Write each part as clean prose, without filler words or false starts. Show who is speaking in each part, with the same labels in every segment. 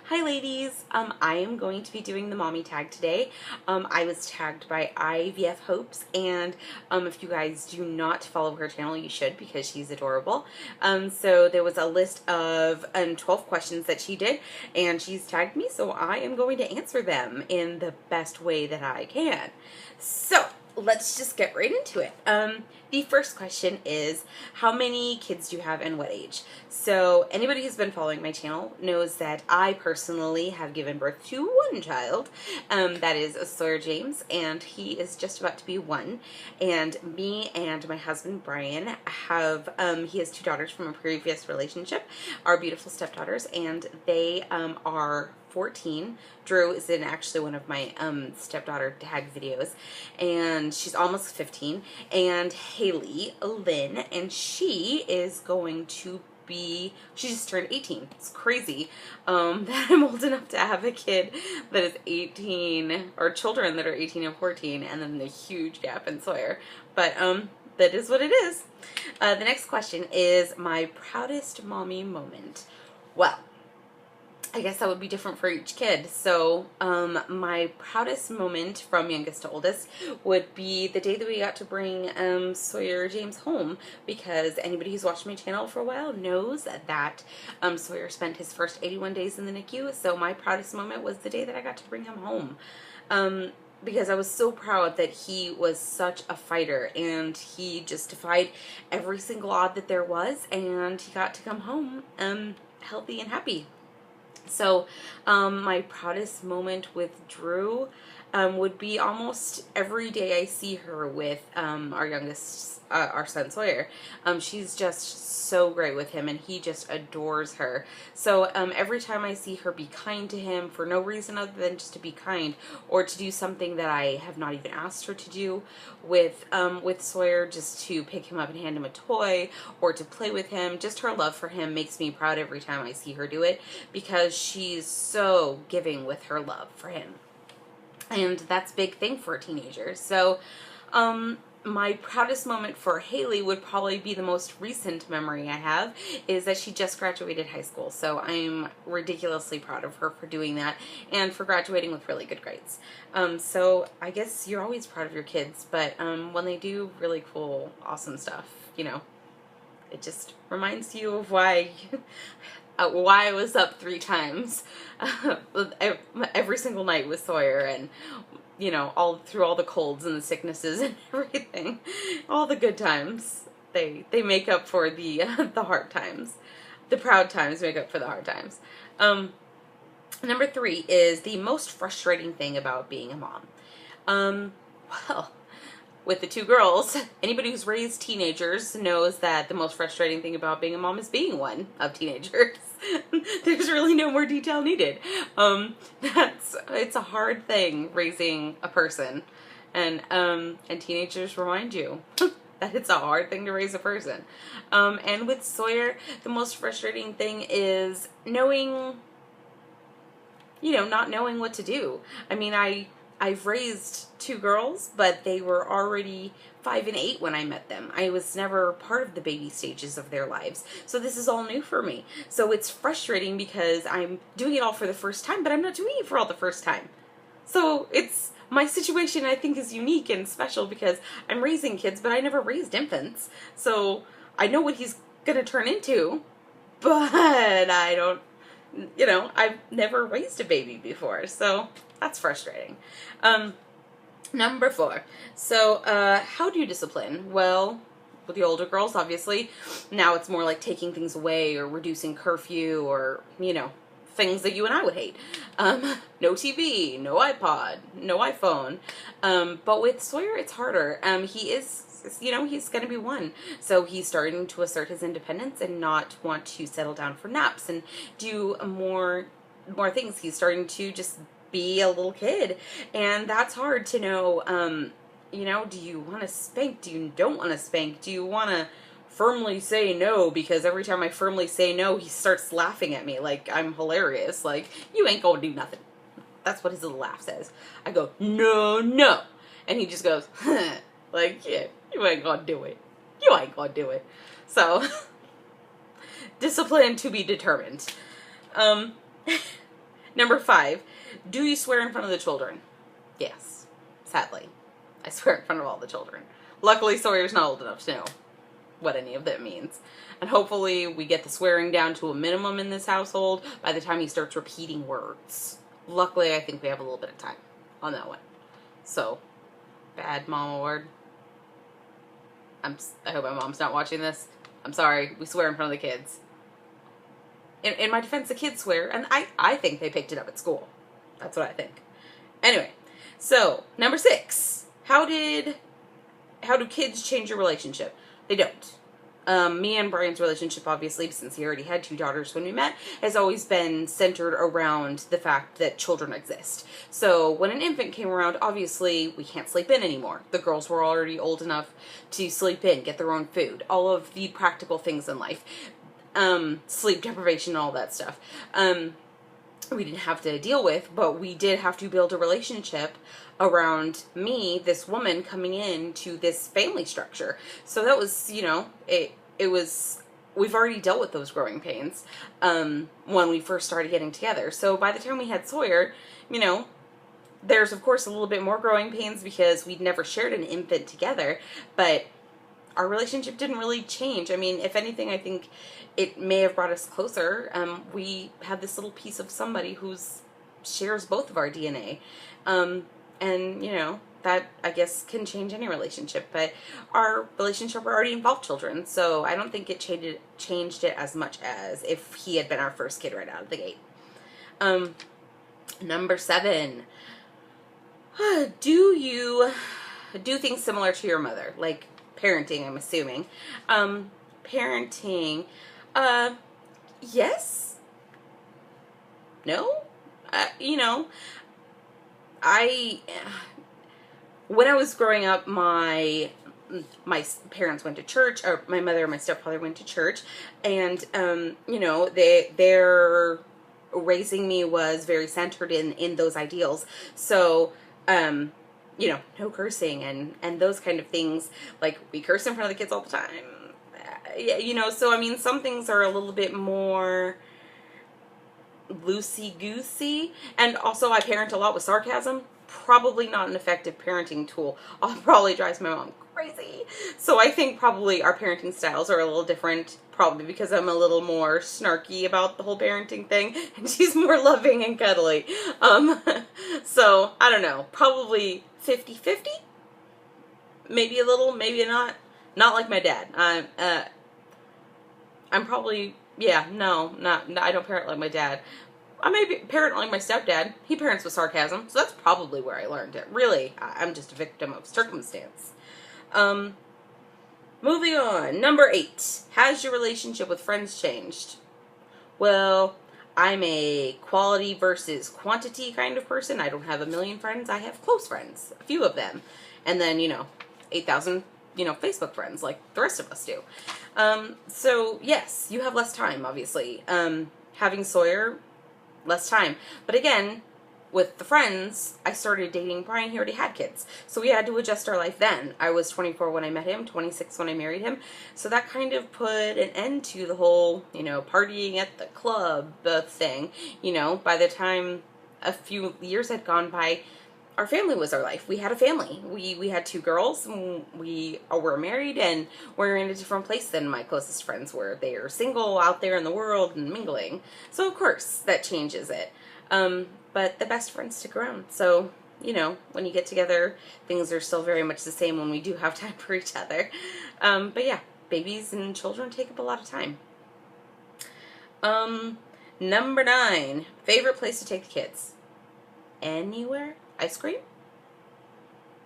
Speaker 1: Hi ladies, I am going to be doing the mommy tag today. I was tagged by IVF Hopes, and if you guys do not follow her channel, you should because she's adorable. So there was a list of 12 questions that she did, and she's tagged me, so I am going to answer them in the best way that I can. So let's just get right into it. The first question is, how many kids do you have and what age? So anybody who's been following my channel knows that I personally have given birth to one child. That is Sawyer James, and he is just about to be 1. And me and my husband Brian have, he has 2 daughters from a previous relationship, our beautiful stepdaughters, and they are 14. Drew is in actually one of my stepdaughter tag videos, and she's almost 15. And Haley Lynn, and she is going to be, she just turned 18. It's crazy that I'm old enough to have a kid that is 18, or children that are 18 and 14, and then the huge gap in Sawyer. But that is what it is. The next question is my proudest mommy moment. Well, I guess that would be different for each kid. So my proudest moment from youngest to oldest would be the day that we got to bring Sawyer James home, because anybody who's watched my channel for a while knows that Sawyer spent his first 81 days in the NICU. So my proudest moment was the day that I got to bring him home. Because I was so proud that he was such a fighter, and he just defied every single odd that there was, and he got to come home healthy and happy. So my proudest moment with Drew would be almost every day I see her with our youngest, our son Sawyer. She's just so great with him, and he just adores her. So every time I see her be kind to him for no reason other than just to be kind, or to do something that I have not even asked her to do with Sawyer, just to pick him up and hand him a toy, or to play with him, just her love for him makes me proud every time I see her do it, because she's so giving with her love for him. And that's a big thing for a teenager. So my proudest moment for Haley would probably be the most recent memory I have, is that she just graduated high school. So I'm ridiculously proud of her for doing that, and for graduating with really good grades. So I guess you're always proud of your kids, but when they do really cool, awesome stuff, you know, it just reminds you of why I was up 3 times every single night with Sawyer, and you know, all through all the colds and the sicknesses and everything, all the good times, they make up for the the hard times. The proud times make up for the hard times. Number 3 is the most frustrating thing about being a mom. Well, with the 2 girls, anybody who's raised teenagers knows that the most frustrating thing about being a mom is being one of teenagers. There's really no more detail needed. It's a hard thing raising a person, and teenagers remind you that it's a hard thing to raise a person. And with Sawyer, the most frustrating thing is knowing, you know, not knowing what to do. I mean, I've raised 2 girls, but they were already 5 and 8 when I met them. I was never part of the baby stages of their lives. So this is all new for me. So it's frustrating because I'm doing it all for the first time, but I'm not doing it for all the first time. So it's, my situation I think is unique and special because I'm raising kids, but I never raised infants. So I know what he's gonna turn into, but I don't, you know, I've never raised a baby before. So that's frustrating. Number 4. So, how do you discipline? Well, with the older girls, obviously, now it's more like taking things away or reducing curfew, or, you know, things that you and I would hate. No TV, no iPod, no iPhone. But with Sawyer, it's harder. He is, you know, he's going to be 1. So he's starting to assert his independence and not want to settle down for naps and do more things. He's starting to just be a little kid, and that's hard to know. You know, do you want to spank? Do you don't want to spank? Do you want to firmly say no? Because every time I firmly say no, he starts laughing at me like I'm hilarious, like, you ain't gonna do nothing. That's what his little laugh says. I go, no, and he just goes, like, yeah, you ain't gonna do it. You ain't gonna do it. So discipline to be determined. Number 5, do you swear in front of the children? Yes, sadly. I swear in front of all the children. Luckily, Sawyer's not old enough to know what any of that means. And hopefully we get the swearing down to a minimum in this household by the time he starts repeating words. Luckily, I think we have a little bit of time on that one. So, bad mom award. I hope my mom's not watching this. I'm sorry. We swear in front of the kids. In my defense, the kids swear, and I think they picked it up at school. That's what I think. Anyway, so, number 6. How do kids change your relationship? They don't. Me and Brian's relationship, obviously, since he already had 2 daughters when we met, has always been centered around the fact that children exist. So when an infant came around, obviously, we can't sleep in anymore. The girls were already old enough to sleep in, get their own food, all of the practical things in life. Sleep deprivation, all that stuff. We didn't have to deal with, but we did have to build a relationship around me, this woman, coming into this family structure. So that was, we've already dealt with those growing pains when we first started getting together. So by the time we had Sawyer, there's of course a little bit more growing pains because we'd never shared an infant together, but our relationship didn't really change. I mean, if anything, I think it may have brought us closer. We had this little piece of somebody who's shares both of our DNA. And, that, I guess, can change any relationship. But our relationship already involved children, so I don't think it changed it as much as if he had been our first kid right out of the gate. Number 7. Do you do things similar to your mother? Like parenting, I'm assuming. Parenting, yes? No? When I was growing up, my parents went to church, or my mother and my stepfather went to church, and, their raising me was very centered in those ideals. So, no cursing and those kind of things. Like, we curse in front of the kids all the time. So, I mean, some things are a little bit more loosey-goosey. And also, I parent a lot with sarcasm. Probably not an effective parenting tool. Probably drives my mom crazy. So I think probably our parenting styles are a little different, probably because I'm a little more snarky about the whole parenting thing, and she's more loving and cuddly. So, I don't know, probably 50-50? Maybe a little, maybe not. Not like my dad. I'm probably, no, I don't parent like my dad. I may parent like my stepdad. He parents with sarcasm, so that's probably where I learned it. Really, I'm just a victim of circumstance. Moving on. Number 8. Has your relationship with friends changed? Well, I'm a quality versus quantity kind of person. I don't have a million friends. I have close friends, a few of them. And then, 8,000, Facebook friends like the rest of us do. So, yes, you have less time, obviously. Having Sawyer, less time. But again, with the friends, I started dating Brian. He already had kids. So we had to adjust our life then. I was 24 when I met him, 26 when I married him. So that kind of put an end to the whole, partying at the club thing. By the time a few years had gone by, our family was our life. We had a family. We had 2 girls, and we were married, and we're in a different place than my closest friends were. They are single out there in the world and mingling. So, of course, that changes it. But the best friends stick around. So, when you get together, things are still very much the same when we do have time for each other. But yeah, babies and children take up a lot of time. Number 9, favorite place to take the kids? Anywhere? Ice cream?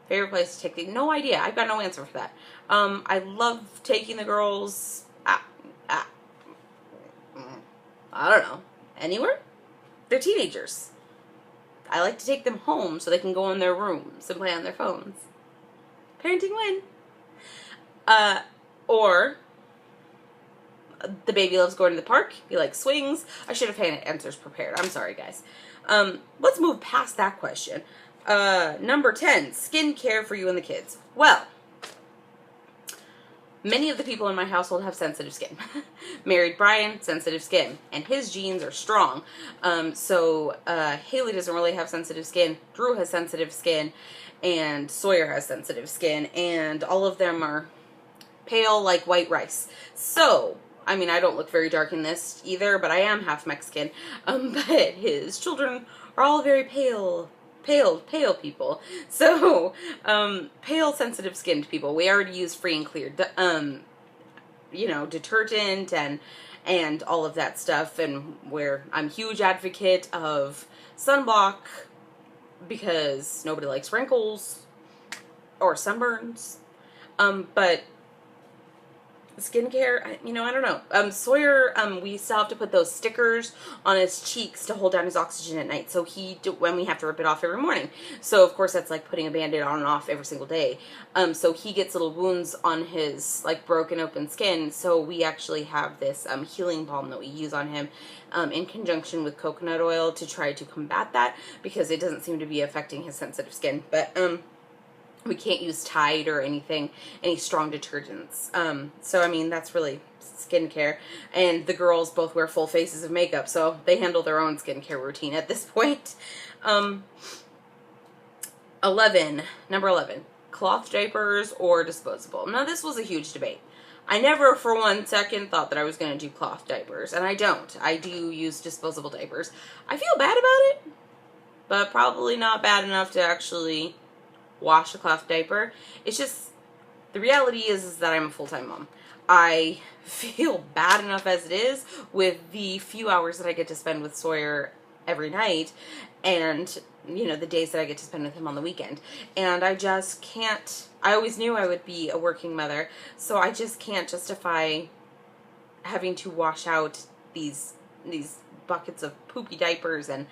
Speaker 1: Favorite place to take the... No idea. I've got no answer for that. I love taking the girls... I don't know. Anywhere? They're teenagers. I like to take them home so they can go in their rooms and play on their phones. Parenting win. Or... the baby loves going to the park. He likes swings. I should have had answers prepared. I'm sorry, guys. Let's move past that question. Number 10, skincare for you and the kids. Well, Many of the people in my household have sensitive skin. Married Brian, sensitive skin, and his genes are strong. Haley doesn't really have sensitive skin. Drew has sensitive skin, and Sawyer has sensitive skin, and all of them are pale like white rice. So, I mean, I don't look very dark in this either, but I am half Mexican. But his children are all very pale people. So, pale, sensitive skinned people. We already use free and clear, detergent and all of that stuff. And I'm a huge advocate of sunblock because nobody likes wrinkles or sunburns. But skincare, I don't know. Sawyer, we still have to put those stickers on his cheeks to hold down his oxygen at night. So when we have to rip it off every morning. So of course that's like putting a Band-Aid on and off every single day. So he gets little wounds on his like broken open skin. So we actually have this healing balm that we use on him in conjunction with coconut oil to try to combat that, because it doesn't seem to be affecting his sensitive skin. But we can't use Tide or any strong detergents. So, I mean, that's really skincare. And the girls both wear full faces of makeup, so they handle their own skincare routine at this point. Number 11, cloth diapers or disposable. Now, this was a huge debate. I never for 1 second thought that I was going to do cloth diapers, and I don't. I do use disposable diapers. I feel bad about it, but probably not bad enough to actually wash a cloth diaper. It's just, the reality is that I'm a full-time mom. I feel bad enough as it is with the few hours that I get to spend with Sawyer every night, and the days that I get to spend with him on the weekend. And I just can't, I always knew I would be a working mother, so I just can't justify having to wash out these buckets of poopy diapers and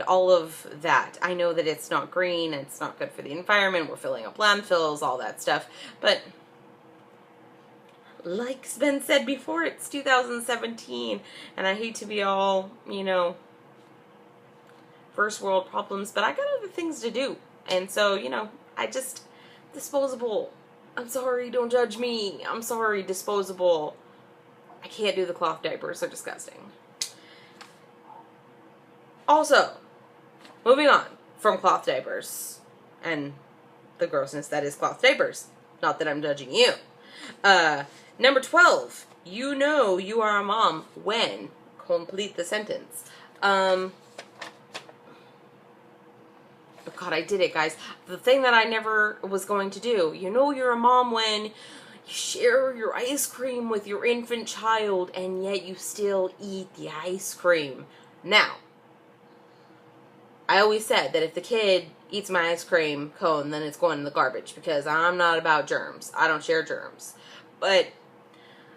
Speaker 1: all of that. I know that it's not green, it's not good for the environment, we're filling up landfills, all that stuff, but like's been said before, it's 2017, and I hate to be all, first world problems, but I got other things to do, and so, I just, disposable. I'm sorry, don't judge me. I'm sorry, disposable. I can't do the cloth diapers, they're disgusting. Also, moving on from cloth diapers and the grossness that is cloth diapers. Not that I'm judging you. Number 12, you are a mom when. Complete the sentence. Oh God, I did it, guys. The thing that I never was going to do. You're a mom when you share your ice cream with your infant child and yet you still eat the ice cream. Now, I always said that if the kid eats my ice cream cone, then it's going in the garbage, because I'm not about germs. I don't share germs. But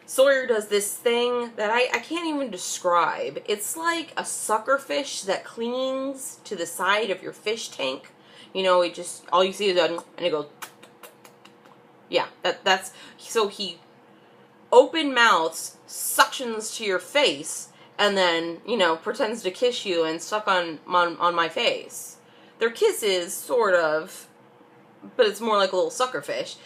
Speaker 1: Sawyer does this thing that I can't even describe. It's like a sucker fish that clings to the side of your fish tank. It just, all you see is that, and it goes, yeah, that's, so he open mouths, suctions to your face, and then, pretends to kiss you and suck on my face. They're kisses, sort of, but it's more like a little sucker fish.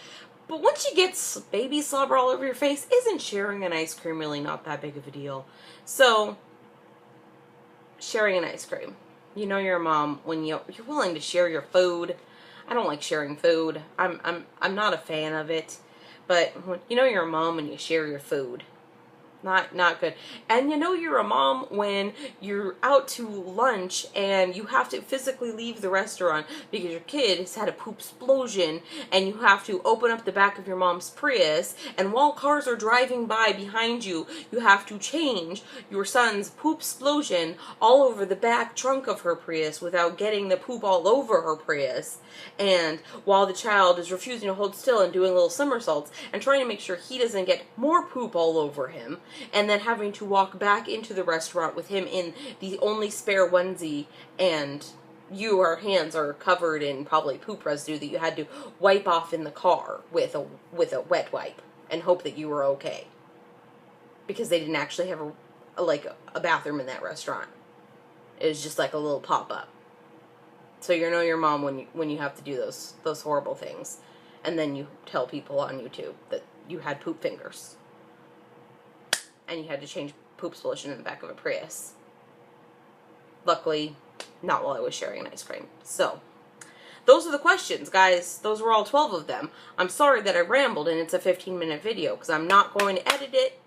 Speaker 1: But once you get baby slobber all over your face, isn't sharing an ice cream really not that big of a deal? So, sharing an ice cream. You're a mom when you're willing to share your food. I don't like sharing food. I'm not a fan of it. But you're a mom when you share your food. Not good. And you're a mom when you're out to lunch and you have to physically leave the restaurant because your kid has had a poop explosion, and you have to open up the back of your mom's Prius, and while cars are driving by behind you, you have to change your son's poop explosion all over the back trunk of her Prius without getting the poop all over her Prius. And while the child is refusing to hold still and doing little somersaults and trying to make sure he doesn't get more poop all over him, and then having to walk back into the restaurant with him in the only spare onesie, and your hands are covered in probably poop residue that you had to wipe off in the car with a wet wipe and hope that you were okay, because they didn't actually have a bathroom in that restaurant. It was just like a little pop-up. So you're your mom when you have to do those horrible things, and then you tell people on YouTube that you had poop fingers. And you had to change poop solution in the back of a Prius. Luckily, not while I was sharing an ice cream. So, those are the questions, guys. Those were all 12 of them. I'm sorry that I rambled and it's a 15-minute video because I'm not going to edit it.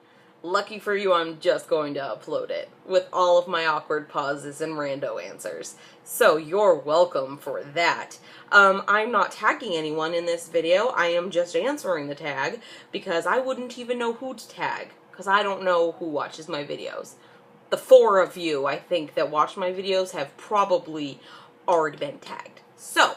Speaker 1: Lucky for you, I'm just going to upload it with all of my awkward pauses and rando answers. So you're welcome for that. I'm not tagging anyone in this video. I am just answering the tag because I wouldn't even know who to tag because I don't know who watches my videos. The 4 of you, I think, that watch my videos have probably already been tagged. So,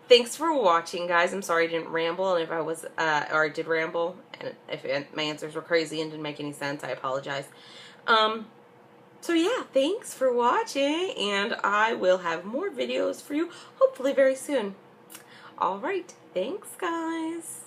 Speaker 1: thanks for watching, guys. I'm sorry I didn't ramble, and if I was, or I did ramble, and if my answers were crazy and didn't make any sense, I apologize. So yeah, thanks for watching, and I will have more videos for you, hopefully very soon. Alright, thanks, guys.